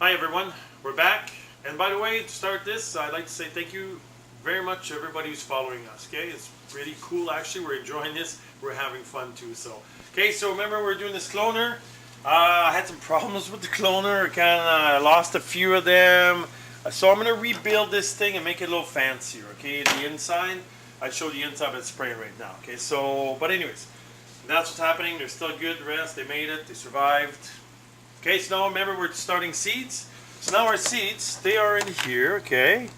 Hi everyone, we're back. And by the way, to start this, I'd like to say thank you very much to everybody who's following us. Okay, it's really cool actually. We're enjoying this. We're having fun too. So, okay, so remember we're doing this cloner. I had some problems with the cloner. I kind of lost a few of them. So I'm gonna rebuild this thing and make it a little fancier. Okay, the inside. I showed the inside, but it's spraying right now. Okay, so but anyways, that's what's happening. They're still good. The rest, they made it. They survived. Okay, so now remember we're starting seeds. So now our seeds, they are in here, okay?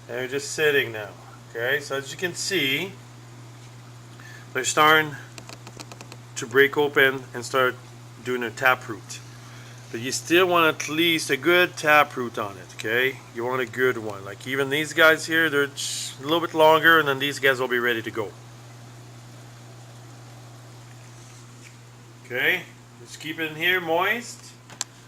They're just sitting now, okay? So as you can see, they're starting to break open and start doing a taproot. But you still want at least a good taproot on it, okay? You want a good one. Like even these guys here, they're just a little bit longer, and then these guys will be ready to go. Okay? Just keep it in here moist.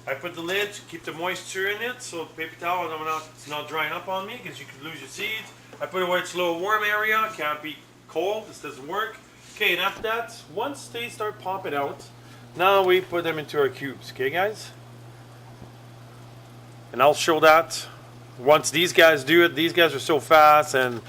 I put the lid to keep the moisture in it, so paper towel it's not drying up on me because you could lose your seeds. I put it where it's a little warm area, can't be cold, this doesn't work. Okay, and after that, once they start popping out, now we put them into our cubes, okay guys? And I'll show that once these guys do it. These guys are so fast, and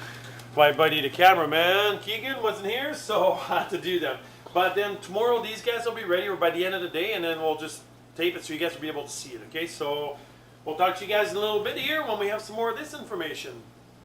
my buddy the cameraman, Keegan, wasn't here, so I had to do them. But then tomorrow these guys will be ready, or by the end of the day, and then we'll just tape it so you guys will be able to see it. Okay, so we'll talk to you guys in a little bit here when we have some more of this information.